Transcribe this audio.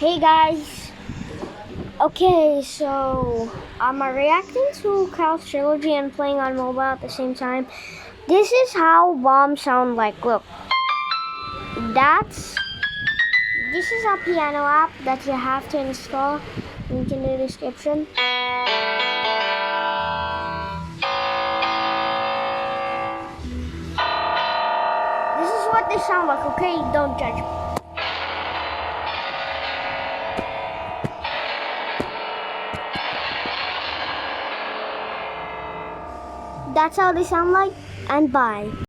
Hey guys. Okay, so I'm reacting to Cal's trilogy and playing on mobile at the same time. This is how bombs sound like. Look, that's this is a piano app that you have to install. Link in the description. This is what they sound like. Okay, don't judge me. That's how they sound like, and bye.